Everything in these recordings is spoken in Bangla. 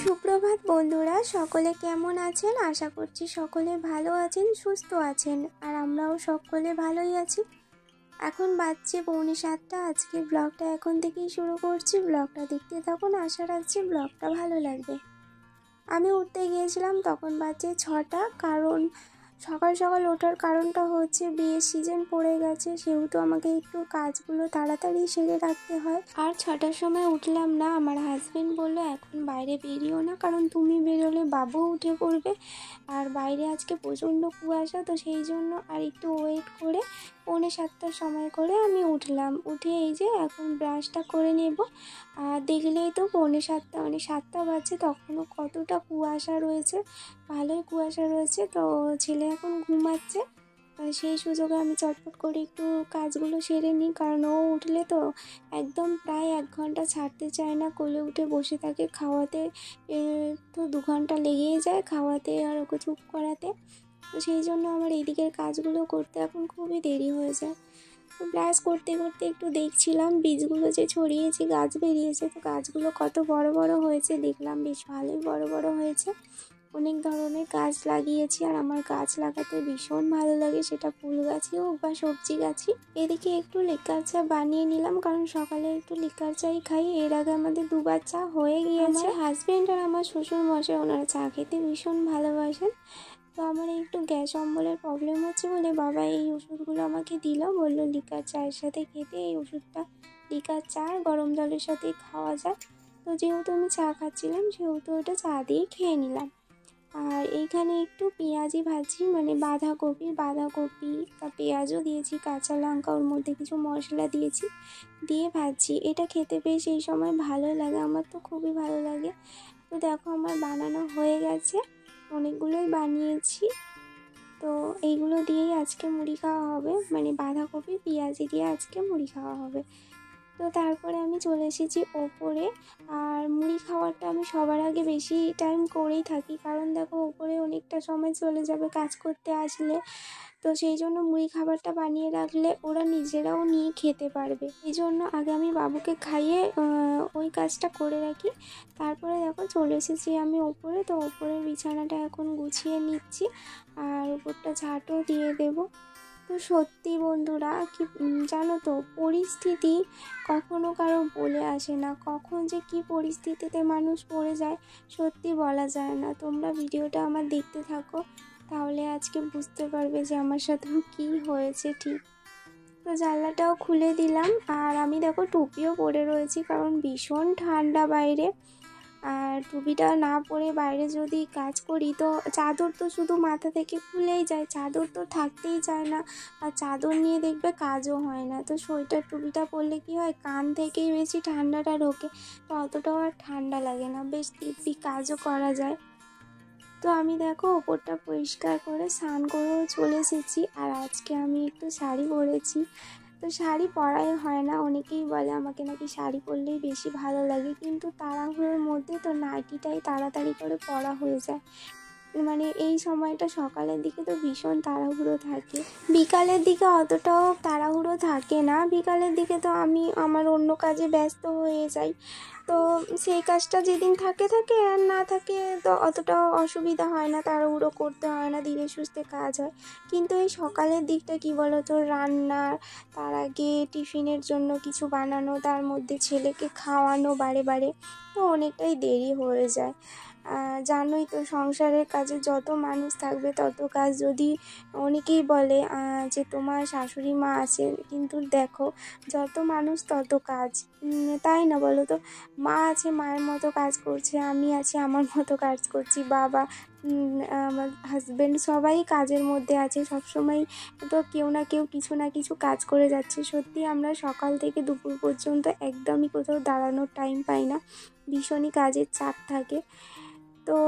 সুপ্রভাত বন্ধুরা, সকলে কেমন আছেন? আশা করছি সকলে ভালো আছেন, সুস্থ আছেন, আর আমরাও সকলে ভালোই আছি। এখন বাজছে 6:45। আজকের ব্লগটা এখন থেকেই শুরু করছি। ব্লগটা দেখতে থাকুন, আশা রাখছি ব্লগটা ভালো লাগবে। আমি উঠতে গিয়েছিলাম, তখন বাজছে 6টা। কারণ সকাল সকাল ওঠার কারণটা হচ্ছে বিয়ের সিজন পড়ে গেছে, সেহেতু আমাকে একটু কাজগুলো তাড়াতাড়ি সেরে রাখতে হয়। আর 6টার সময় উঠলাম না। আমার হাজবেন্ড বললো এখন বাইরে বেরিও না, কারণ তুমি বেরোলে বাবু উঠে পড়বে, আর বাইরে আজকে প্রচণ্ড কুয়াশা। তো সেই জন্য আর একটু ওয়েট করে 6:45টার সময় করে আমি উঠলাম। উঠে এই যে এখন ব্রাশটা করে নেব। আর দেখলেই তো 6:45, মানে 7টা বাজছে, তখনও কতটা কুয়াশা রয়েছে, ভালোই কুয়াশা রয়েছে। তো ছেলে এখন ঘুমাচ্ছে, সেই সুযোগে আমি চটপট করে একটু কাজগুলো সেরে নিই, কারণ ও উঠলে তো একদম প্রায় 1 ঘন্টা ছাড়তে চায় না, কোলে উঠে বসে থাকে। খাওয়াতে তো 2 ঘন্টা লেগেই যায়, খাওয়াতে আর ওকে চুপ করাতে। তো সেই জন্য আমার এইদিকের কাজগুলো করতে এখন খুবই দেরি হয়ে যায়। তো ব্রাশ করতে করতে একটু দেখছিলাম বীজগুলো যে ছড়িয়েছি, গাছ বেরিয়েছে। তো গাছগুলো কত বড় বড় হয়েছে দেখলাম, বেশ ভালোই বড় বড় হয়েছে। অনেক ধরনের গাছ লাগিয়েছি, আর আমার গাছ লাগাতে ভীষণ ভালো লাগে, সেটা ফুল গাছই হোক বা সবজি গাছই। এদিকে একটু লিকার চা বানিয়ে নিলাম, কারণ সকালে একটু লিকার চাই খাই। এর আগে আমাদের 2বার চা হয়ে গিয়েছে। আমার হাজবেন্ড আর আমার শ্বশুর মশাই, ওনারা চা খেতে ভীষণ ভালোবাসেন। তো আমার একটু গ্যাস অম্বলের প্রবলেম হচ্ছে বলে বাবা এই ওষুধগুলো আমাকে দিল, বললো লিকার চায়ের সাথে খেতে। এই ওষুধটা লিকার চা আর গরম জলের সাথে খাওয়া যায়। তো যেহেতু আমি চা খাচ্ছিলাম, সেহেতু ওটা চা দিয়ে খেয়ে নিলাম। আর এইখানে একটু পেঁয়াজি ভাজি, মানে বাঁধাকপি তা পেঁয়াজও দিয়েছি, কাঁচা লঙ্কা, ওর মধ্যে কিছু মশলা দিয়েছি, দিয়ে ভাজি। এটা খেতে বেশ এই সময় ভালো লাগে, আমার তো খুবই ভালো লাগে। তো দেখো আমার বানানো হয়ে গেছে, অনেকগুলোই বানিয়েছি। তো এইগুলো দিয়েই আজকে মুড়ি খাওয়া হবে, মানে বাঁধাকপি পেঁয়াজি দিয়ে আজকে মুড়ি খাওয়া হবে। তো তারপরে আমি চলে এসেছি ওপরে। আর মুড়ি খাওয়াটা আমি সবার আগে বেশি টাইম করেই থাকি, কারণ দেখো ওপরে অনেকটা সময় চলে যাবে কাজ করতে আসলে। তো সেই জন্য মুড়ি খাবারটা বানিয়ে রাখলে ওরা নিজেরাও নিয়ে খেতে পারবে, এই জন্য আগে আমি বাবুকে খাইয়ে ওই কাজটা করে রাখি। তারপরে দেখো চলে এসেছি আমি ওপরে। তো ওপরের বিছানাটা এখন গুছিয়ে নিচ্ছি, আর উপরটা ঝাঁটও দিয়ে দেবো। তো সত্যি বন্ধুরা, কি জানো তো, পরিস্থিতি কখনো কারো বলে আসে না, কখন যে কি পরিস্থিতিতে মানুষ পড়ে যায় সত্যি বলা যায় না। তোমরা ভিডিওটা আমার দেখতে থাকো, তাহলে আজকে বুঝতে পারবে যে আমার সাথেও কী হয়েছে ঠিক। তো জানলাটাও খুলে দিলাম, আর আমি দেখো টুপিও পরে রয়েছি, কারণ ভীষণ ঠান্ডা বাইরে। আর টুপিটা না পরে বাইরে যদি কাজ করি, তো চাদর তো শুধু মাথা থেকে খুলেই যায়, চাদর তো থাকতেই চায় না, আর চাদর নিয়ে দেখবে কাজও হয় না। তো সোয়েটার টুপিটা পরলে কি হয়, কান থেকেই বেশি ঠান্ডাটা ঢোকে, তো অতটাও আর ঠান্ডা লাগে না, বেশ দিব্যি কাজও করা যায়। তো আমি দেখো ওপরটা পরিষ্কার করে স্নান করেও চলে এসেছি। আর আজকে আমি একটু শাড়ি পরেছি। তো শাড়ি পরাই হয় না, অনেকেই বলে আমাকে নাকি শাড়ি পরলেই বেশি ভালো লাগে, কিন্তু তাড়াহুড়োর মধ্যে তো নাইটিটাই তাড়াতাড়ি করে পরা হয়ে যায়। মানে এই সময়টা সকালের দিকে তো ভীষণ তাড়াহুড়ো থাকে, বিকালের দিকে অতটাও তাড়াহুড়ো থাকে না। বিকালের দিকে তো আমি আমার অন্য কাজে ব্যস্ত হয়ে যাই, তো সেই কাজটা যেদিন থাকে আর না থাকে তো অতটাও অসুবিধা হয় না, তাড়াহুড়ো করতে হয় না, ধীরে সুস্থে কাজ হয়। কিন্তু এই সকালের দিকটা কি বলো তো, রান্নার, তার আগে টিফিনের জন্য কিছু বানানো, তার মধ্যে ছেলেকে খাওয়ানো বারে বারে, তো অনেকটাই দেরি হয়ে যায়। জানোই তো সংসারের কাজে যত মানুষ থাকবে তত কাজ। যদি অনেকেই বলে যে তোমার শাশুড়ি মা আছে, কিন্তু দেখো যত মানুষ তত কাজ, তাই না বলো তো? মা আছে, মায়ের মতো কাজ করছে, আমি আছি আমার মতো কাজ করছি, বাবা, আমার হাজব্যান্ড, সবাই কাজের মধ্যে আছে সবসময়। তো কেউ না কেউ কিছু না কিছু কাজ করে যাচ্ছে। সত্যি আমরা সকাল থেকে দুপুর পর্যন্ত একদমই কোথাও দাঁড়ানোর টাইম পাই না, ভীষণই কাজের চাপ থাকে। তো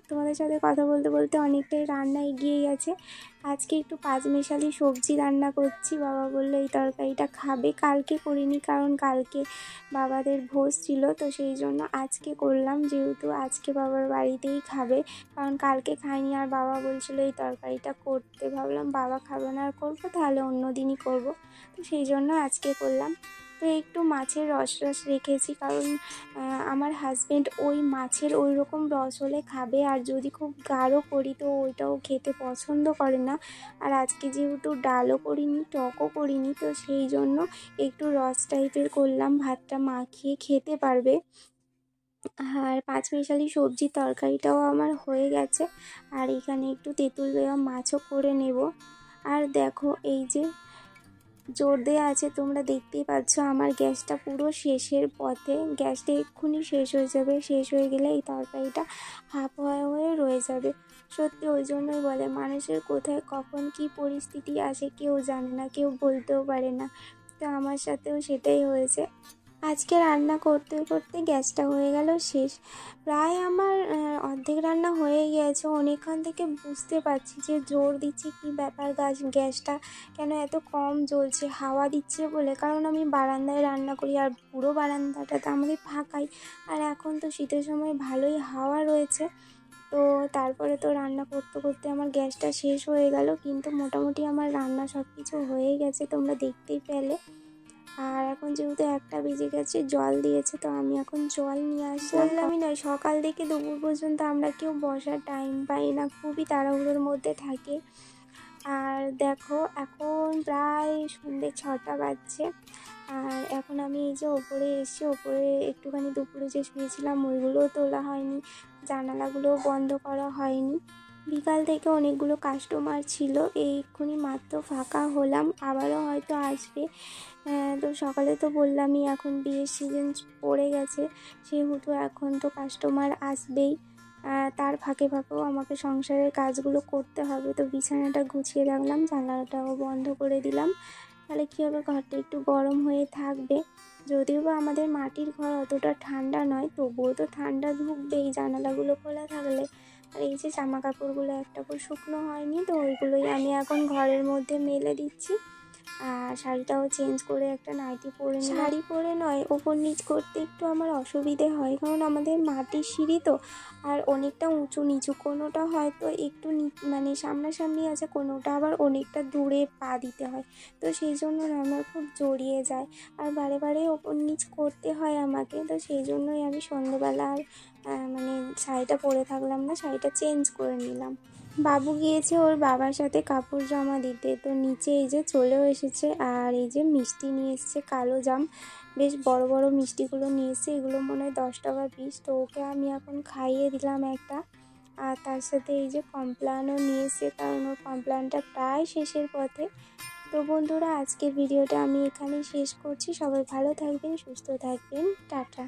তোমাদের সাথে কথা বলতে বলতে অনেকটাই রান্না এগিয়ে গেছে। আজকে একটু পাঁচমেশালি সবজি রান্না করছি, বাবা বললো এই তরকারিটা খাবে। কালকে করিনি, কারণ কালকে বাবাদের ভোজ ছিল, তো সেই জন্য আজকে করলাম, যেহেতু আজকে বাবার বাড়িতেই খাবে, কারণ কালকে খাইনি। আর বাবা বলছিল এই তরকারিটা করতে, ভাবলাম বাবা খাবে না আর করবো, তাহলে অন্য দিনই করবো, তো সেই জন্য আজকে করলাম। তো তো একটু মাছের রস রেখেছি, কারণ আমার হাজব্যান্ড ওই মাছের ওই রকম রস হলে খাবে, আর যদি খুব গাঢ় করি তো ওইটাও খেতে পছন্দ করে না। আর আজকে যেহেতু ডালও করিনি, টকও করিনি, তো সেই জন্য একটু রস টাইপের করলাম, ভাতটা মাখিয়ে খেতে পারবে। আর পাঁচমিশালি সবজি তরকারিটাও আমার হয়ে গেছে, আর এখানে একটু তেঁতুল দেওয়া মাছও করে নেব। আর দেখো এই যে জোর দেওয়া আছে, তোমরা দেখতেই পাচ্ছ আমার গ্যাসটা পুরো শেষের পথে, গ্যাসটা এক্ষুনি শেষ হয়ে যাবে, শেষ হয়ে গেলে এই তরকারিটা হাফ হয়ে রয়ে যাবে। সত্যি ওই জন্যই বলে মানুষের কোথায় কখন কি পরিস্থিতি আসে কেউ জানে না, কেউ বলতেও পারে না। তো আমার সাথেও সেটাই হয়েছে। আজকে রান্না করতে করতে গ্যাসটা হয়ে গেল শেষ, প্রায় আমার অর্ধেক রান্না হয়ে গিয়েছে। অনেকক্ষণ থেকে বুঝতে পারছি যে জোর দিচ্ছে কি ব্যাপার, গ্যাসটা কেন এত কম জ্বলছে, হাওয়া দিচ্ছে বলে, কারণ আমি বারান্দায় রান্না করি আর পুরো বারান্দাটা তো আমাদের ফাঁকাই, আর এখন তো শীতের সময় ভালোই হাওয়া রয়েছে। তো তারপরে তো রান্না করতে করতে আমার গ্যাসটা শেষ হয়ে গেল, কিন্তু মোটামুটি আমার রান্না সব কিছু হয়ে গেছে, তোমরা দেখতেই পেলে। আর এখন যেহেতু 1টা বেজে গেছে, জল দিয়েছে, তো আমি এখন জল নিয়ে আসলাম। বললামই নয়, সকাল থেকে দুপুর পর্যন্ত আমরা কেউ বসার টাইম পাই না, খুবই তাড়াহুড়োর মধ্যে থাকি। আর দেখো এখন প্রায় সন্ধ্যে 6টা বাজছে, আর এখন আমি এই যে ওপরে এসেছি, ওপরে একটুখানি দুপুরে যে শুয়েছিলাম ওইগুলোও তোলা হয়নি, জানালাগুলোও বন্ধ করা হয়নি। বিকাল থেকে অনেকগুলো কাস্টমার ছিল, এক্ষুনি মাত্র ফাঁকা হলাম, আবারও হয়তো আসবে। তো সকালে তো বললামই এখন বিয়ের সিজন পড়ে গেছে, সেহেতু এখন তো কাস্টমার আসবেই। তার ফাঁকে ফাঁকেও আমাকে সংসারের কাজগুলো করতে হবে, তো বিছানাটা গুছিয়ে রাখলাম, জানালাটাও বন্ধ করে দিলাম। তাহলে কী হবে, ঘরটা একটু গরম হয়ে থাকবে। যদিও বা আমাদের মাটির ঘর অতটা ঠান্ডা নয়, তবুও তো ঠান্ডা ঢুকবেই জানালাগুলো খোলা থাকলে। আর এই যে জামা কাপড়গুলো একটা করে শুকনো হয়নি, তো ওইগুলোই আমি এখন ঘরের মধ্যে মেলে দিচ্ছি। আর শাড়িটাও চেঞ্জ করে একটা নাইটি পরে নিই। শাড়ি পরে নয়, ওপর নিচ করতে একটু আমার অসুবিধে হয়, কারণ আমাদের মাটির সিঁড়ি তো, আর অনেকটা উঁচু নিচু, কোনোটা হয়তো একটু মানে সামনাসামনি আছে, কোনোটা আবার অনেকটা দূরে পা দিতে হয়, তো সেই জন্য আমার খুব জড়িয়ে যায়, আর বারে বারে ওপর নিচ করতে হয় আমাকে। তো সেই জন্যই আমি সন্ধ্যেবেলা আর মানে শাড়িটা পরে থাকলাম না, শাড়িটা চেঞ্জ করে নিলাম। বাবু গিয়েছে ওর বাবার সাথে কাপড় জমা দিতে, তো নিচে এই যে চলেও এসেছে, আর এই যে মিষ্টি নিয়ে এসছে, কালো জাম, বেশ বড় বড় মিষ্টিগুলো নিয়ে এসছে, এগুলো মনে হয় 10 টাকা পিস, তো ওকে আমি এখন খাইয়ে দিলাম একটা। আর তার সাথে এই যে কমপ্লানও নিয়ে এসছে, কারণ ওর কমপ্লানটা প্রায় শেষের পথে। তো বন্ধুরা, আজকের ভিডিওটা আমি এখানেই শেষ করছি, সবাই ভালো থাকবেন, সুস্থ থাকবেন, টাটা।